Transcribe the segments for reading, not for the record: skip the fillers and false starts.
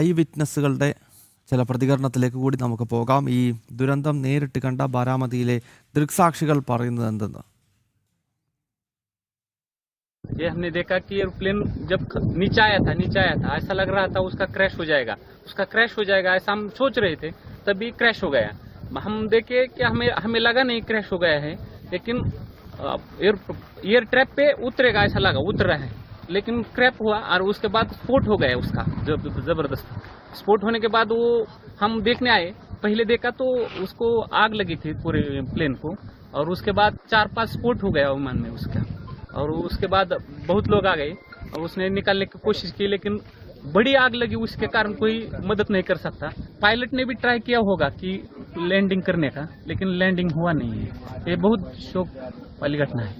I വിറ്റ്നസ്സുകളുടെ ചില പ്രതികരണത്തിലേക്ക് കൂടി നമുക്ക് പോകാം. ഈ ദുരന്തം നേരിട്ട് കണ്ട ബാരാമതിയിലെ ദൃക്സാക്ഷികൾ പറയുന്നത് എന്തെന്ന്. ये हमने देखा कि एयरप्लेन जब नीचे आया था ऐसा लग रहा था उसका क्रैश हो जाएगा ऐसा हम सोच रहे थे, तभी क्रैश हो गया। हम देखे कि हमें लगा नहीं क्रैश हो गया है, लेकिन एयर ट्रैप पे उतरेगा ऐसा लगा, उतर रहा है, लेकिन क्रैश हुआ और उसके बाद स्फोट हो गया उसका जबरदस्त। स्फोट होने के बाद वो हम देखने आए, पहले देखा तो उसको आग लगी थी पूरे प्लेन को, और उसके बाद 4-5 स्फोट हो गया विमान में उसका, और उसके बाद बहुत लोग आ गए और उसने निकालने की कोशिश की, लेकिन बड़ी आग लगी, उसके कारण कोई मदद नहीं कर सकता। पायलट ने भी ट्राई किया होगा कि लैंडिंग करने का, लेकिन लैंडिंग हुआ नहीं है। ये बहुत शोक वाली घटना है।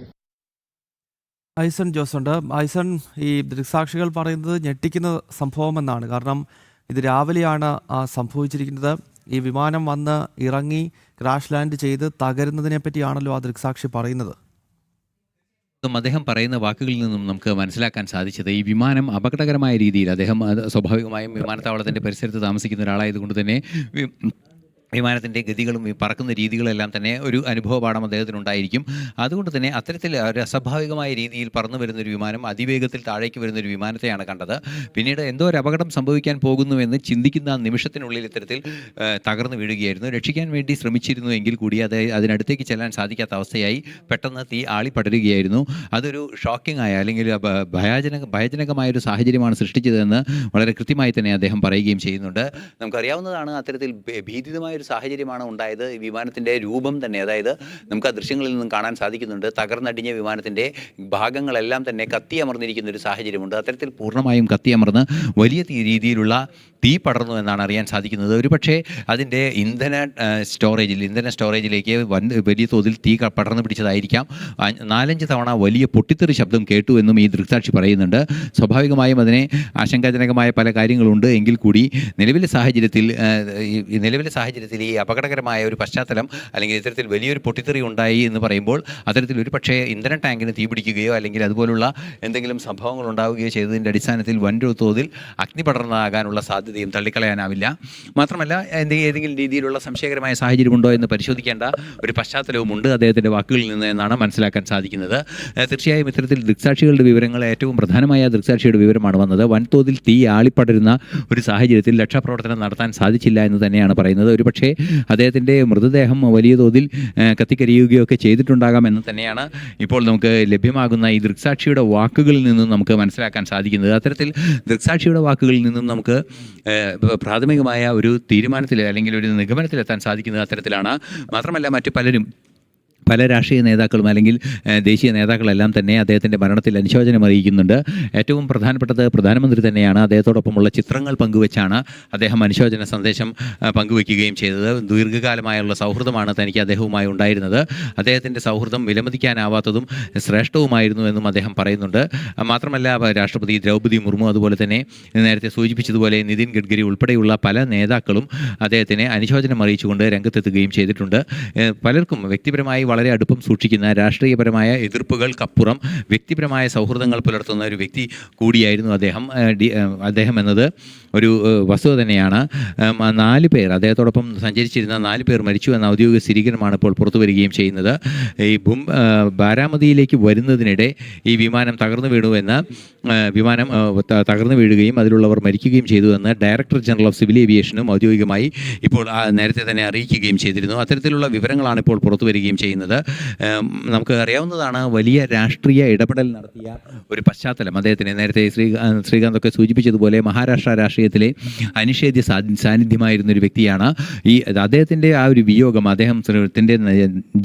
ഐസൺ ജോസുണ്ട്. ഐസൺ, ഈ ദൃക്സാക്ഷികൾ പറയുന്നത് ഞെട്ടിക്കുന്ന സംഭവമെന്നാണ്. കാരണം ഇത് രാവിലെയാണ് സംഭവിച്ചിരിക്കുന്നത്. ഈ വിമാനം വന്ന് ഇറങ്ങി ക്രാഷ് ലാൻഡ് ചെയ്ത് തകരുന്നതിനെ പറ്റിയാണല്ലോ ആ ദൃക്സാക്ഷി പറയുന്നത്. അദ്ദേഹം പറയുന്ന വാക്കുകളിൽ നിന്നും നമുക്ക് മനസ്സിലാക്കാൻ സാധിച്ചത് ഈ വിമാനം അപകടകരമായ രീതിയിൽ, അദ്ദേഹം സ്വാഭാവികമായും വിമാനത്താവളത്തിൻ്റെ പരിസരത്ത് താമസിക്കുന്ന ഒരാളായതുകൊണ്ട് തന്നെ വിമാനത്തിൻ്റെ ഗതികളും പറക്കുന്ന രീതികളെല്ലാം തന്നെ ഒരു അനുഭവപാഠം അദ്ദേഹത്തിനുണ്ടായിരിക്കും. അതുകൊണ്ട് തന്നെ അത്തരത്തിൽ ഒരു അസ്വാഭാവികമായ രീതിയിൽ പറന്നു വരുന്നൊരു വിമാനം അതിവേഗത്തിൽ താഴേക്ക് വരുന്നൊരു വിമാനത്തെയാണ് കണ്ടത്. പിന്നീട് എന്തോ ഒരു അപകടം സംഭവിക്കാൻ പോകുന്നുവെന്ന് ചിന്തിക്കുന്ന നിമിഷത്തിനുള്ളിൽ ഇത്തരത്തിൽ തകർന്നു വീഴുകയായിരുന്നു. രക്ഷിക്കാൻ വേണ്ടി ശ്രമിച്ചിരുന്നു എങ്കിൽ കൂടി അതിനടുത്തേക്ക് ചെല്ലാൻ സാധിക്കാത്ത അവസ്ഥയായി പെട്ടെന്ന് തീ ആളിപ്പടരുകയായിരുന്നു. അതൊരു ഷോക്കിംഗ് ആയ അല്ലെങ്കിൽ ഭയജനകമായൊരു സാഹചര്യമാണ് സൃഷ്ടിച്ചതെന്ന് വളരെ കൃത്യമായി തന്നെ അദ്ദേഹം പറയുകയും ചെയ്യുന്നുണ്ട്. നമുക്കറിയാവുന്നതാണ്, അത്തരത്തിൽ ഭീതിതമായ സാഹചര്യമാണ് ഉണ്ടായത്. ഈ വിമാനത്തിൻ്റെ രൂപം തന്നെ, അതായത് നമുക്ക് ആ ദൃശ്യങ്ങളിൽ നിന്നും കാണാൻ സാധിക്കുന്നുണ്ട്, തകർന്നടിഞ്ഞ വിമാനത്തിൻ്റെ ഭാഗങ്ങളെല്ലാം തന്നെ കത്തിയമർന്നിരിക്കുന്ന ഒരു സാഹചര്യമുണ്ട്. അത്തരത്തിൽ പൂർണ്ണമായും കത്തിയമർന്ന് വലിയ രീതിയിലുള്ള തീ പടർന്നു എന്നാണ് അറിയാൻ സാധിക്കുന്നത്. ഒരുപക്ഷെ അതിൻ്റെ ഇന്ധന സ്റ്റോറേജിലേക്ക് വലിയ തോതിൽ തീ പടർന്നു പിടിച്ചതായിരിക്കാം. 4-5 തവണ വലിയ പൊട്ടിത്തെറി ശബ്ദം കേട്ടു എന്നും ഈ ദൃക്സാക്ഷി പറയുന്നുണ്ട്. സ്വാഭാവികമായും അതിനെ ആശങ്കാജനകമായ പല കാര്യങ്ങളുണ്ട് എങ്കിൽ കൂടി നിലവിലെ സാഹചര്യത്തിൽ ഈ അപകടകരമായ ഒരു പശ്ചാത്തലം, അല്ലെങ്കിൽ ഇത്തരത്തിൽ വലിയൊരു പൊട്ടിത്തെറി ഉണ്ടായി എന്ന് പറയുമ്പോൾ അത്തരത്തിൽ ഒരു പക്ഷേ ഇന്ധന ടാങ്കിന് തീപിടിക്കുകയോ അല്ലെങ്കിൽ അതുപോലുള്ള എന്തെങ്കിലും സംഭവങ്ങൾ ഉണ്ടാവുകയോ ചെയ്തതിൻ്റെ അടിസ്ഥാനത്തിൽ വൻതോതിൽ അഗ്നി പടർന്നാകാനുള്ള സാധ്യതയും തള്ളിക്കളയാനാവില്ല. മാത്രമല്ല ഏതെങ്കിലും രീതിയിലുള്ള സംശയകരമായ സാഹചര്യമുണ്ടോ എന്ന് പരിശോധിക്കേണ്ട ഒരു പശ്ചാത്തലവുമുണ്ട് അദ്ദേഹത്തിൻ്റെ വാക്കുകളിൽ നിന്ന് എന്നാണ് മനസ്സിലാക്കാൻ സാധിക്കുന്നത്. തീർച്ചയായും ഇത്തരത്തിൽ ദൃക്സാക്ഷികളുടെ വിവരങ്ങൾ, ഏറ്റവും പ്രധാനമായ ദൃക്സാക്ഷിയുടെ വിവരമാണ് വന്നത്. വൻതോതിൽ തീ ആളിപ്പടരുന്ന ഒരു സാഹചര്യത്തിൽ രക്ഷാപ്രവർത്തനം നടത്താൻ സാധിച്ചില്ല എന്ന് തന്നെയാണ് പറയുന്നത്. ഒരുപക്ഷെ അദ്ദേഹത്തിൻ്റെ മൃതദേഹം വലിയ തോതിൽ കത്തിക്കരിയുകയൊക്കെ ചെയ്തിട്ടുണ്ടാകാം എന്ന് തന്നെയാണ് ഇപ്പോൾ നമുക്ക് ലഭ്യമാകുന്ന ഈ ദൃക്സാക്ഷിയുടെ വാക്കുകളിൽ നിന്നും നമുക്ക് മനസ്സിലാക്കാൻ സാധിക്കുന്നത്. അത്തരത്തിൽ ദൃക്സാക്ഷിയുടെ വാക്കുകളിൽ നിന്നും നമുക്ക് പ്രാഥമികമായ ഒരു തീരുമാനത്തിൽ അല്ലെങ്കിൽ ഒരു നിഗമനത്തിലെത്താൻ സാധിക്കുന്നത് അത്തരത്തിലാണ്. മാത്രമല്ല പല രാഷ്ട്രീയ നേതാക്കളും അല്ലെങ്കിൽ ദേശീയ നേതാക്കളെല്ലാം തന്നെ അദ്ദേഹത്തിൻ്റെ മരണത്തിൽ അനുശോചനം അറിയിക്കുന്നുണ്ട്. ഏറ്റവും പ്രധാനപ്പെട്ടത് പ്രധാനമന്ത്രി തന്നെയാണ്. അദ്ദേഹത്തോടൊപ്പമുള്ള ചിത്രങ്ങൾ പങ്കുവെച്ചാണ് അദ്ദേഹം അനുശോചന സന്ദേശം പങ്കുവയ്ക്കുകയും ചെയ്തത്. ദീർഘകാലമായുള്ള സൗഹൃദമാണ് തനിക്ക് അദ്ദേഹവുമായി ഉണ്ടായിരുന്നത്. അദ്ദേഹത്തിൻ്റെ സൗഹൃദം വിലമതിക്കാനാവാത്തതും ശ്രേഷ്ഠവുമായിരുന്നു എന്നും അദ്ദേഹം പറയുന്നുണ്ട്. മാത്രമല്ല രാഷ്ട്രപതി ദ്രൗപദി മുർമു, അതുപോലെ തന്നെ നേരത്തെ സൂചിപ്പിച്ചതുപോലെ നിതിൻ ഗഡ്കരി ഉൾപ്പെടെയുള്ള പല നേതാക്കളും അദ്ദേഹത്തിന് അനുശോചനം അറിയിച്ചുകൊണ്ട് രംഗത്തെത്തുകയും ചെയ്തിട്ടുണ്ട്. പലർക്കും വ്യക്തിപരമായി വളരെ അടുപ്പം സൂക്ഷിക്കുന്ന, രാഷ്ട്രീയപരമായ എതിർപ്പുകൾക്കപ്പുറം വ്യക്തിപരമായ സൗഹൃദങ്ങൾ പുലർത്തുന്ന ഒരു വ്യക്തി കൂടിയായിരുന്നു അദ്ദേഹം എന്നത് ഒരു വസ്തുത തന്നെയാണ്. 4 പേർ, അദ്ദേഹത്തോടൊപ്പം സഞ്ചരിച്ചിരുന്ന 4 പേർ മരിച്ചു എന്ന ഔദ്യോഗിക സ്ഥിരീകരണമാണ് ഇപ്പോൾ പുറത്തു വരികയും ചെയ്യുന്നത്. ഈ ബാരാമതിയിലേക്ക് വരുന്നതിനിടെ ഈ വിമാനം തകർന്നു വീഴുകയും അതിലുള്ളവർ മരിക്കുകയും ചെയ്തുവെന്ന് ഡയറക്ടർ ജനറൽ ഓഫ് സിവിൽ ഏവിയേഷനും ഔദ്യോഗികമായി ഇപ്പോൾ നേരത്തെ തന്നെ അറിയിക്കുകയും ചെയ്തിരുന്നു. അത്തരത്തിലുള്ള വിവരങ്ങളാണ് ഇപ്പോൾ പുറത്തു വരികയും ചെയ്യുന്നത്. നമുക്ക് അറിയാവുന്നതാണ്, വലിയ രാഷ്ട്രീയ ഇടപെടൽ നടത്തിയ ഒരു പശ്ചാത്തലം അദ്ദേഹത്തിന്. നേരത്തെ ശ്രീകാന്തൊക്കെ സൂചിപ്പിച്ചതുപോലെ മഹാരാഷ്ട്ര രാഷ്ട്രീയത്തിലെ അനിഷേധ്യ സാന്നിധ്യമായിരുന്ന ഒരു വ്യക്തിയാണ്. അദ്ദേഹത്തിൻ്റെ ആ ഒരു വിയോഗം, അദ്ദേഹത്തിൻ്റെ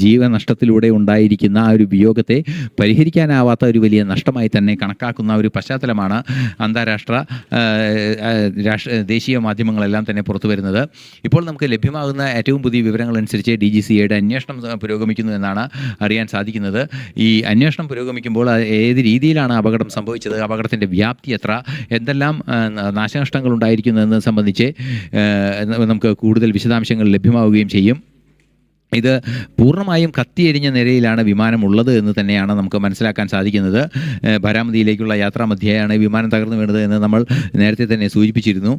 ജീവനഷ്ടത്തിലൂടെ ഉണ്ടായിരിക്കുന്ന ആ ഒരു വിയോഗത്തെ പരിഹരിക്കാനാവാത്ത ഒരു വലിയ നഷ്ടമായി തന്നെ കണക്കാക്കുന്ന ഒരു പശ്ചാത്തലമാണ് അന്താരാഷ്ട്ര ദേശീയ മാധ്യമങ്ങളെല്ലാം തന്നെ പുറത്തു വരുന്നത്. ഇപ്പോൾ നമുക്ക് ലഭ്യമാകുന്ന ഏറ്റവും പുതിയ വിവരങ്ങൾ അനുസരിച്ച് DGCAയുടെ അന്വേഷണം പുരോഗമിക്കുന്നു എന്നാണ് അറിയാൻ സാധിക്കുന്നത്. ഈ അന്വേഷണം പുരോഗമിക്കുമ്പോൾ ഏത് രീതിയിലാണ് അപകടം സംഭവിച്ചത്, അപകടത്തിൻ്റെ വ്യാപ്തി എത്ര, എന്തെല്ലാം നാശനഷ്ടങ്ങൾ ഉണ്ടായിരിക്കുന്നതെന്ന് സംബന്ധിച്ച് നമുക്ക് കൂടുതൽ വിശദാംശങ്ങൾ ലഭ്യമാവുകയും ചെയ്യും. ഇത് പൂർണ്ണമായും കത്തിയെരിഞ്ഞ നിലയിലാണ് വിമാനമുള്ളത് എന്ന് തന്നെയാണ് നമുക്ക് മനസ്സിലാക്കാൻ സാധിക്കുന്നത്. ബാരാമതിയിലേക്കുള്ള യാത്രാമധ്യേയാണ് വിമാനം തകർന്നു വീണത് എന്ന് നമ്മൾ നേരത്തെ തന്നെ സൂചിപ്പിച്ചിരുന്നു.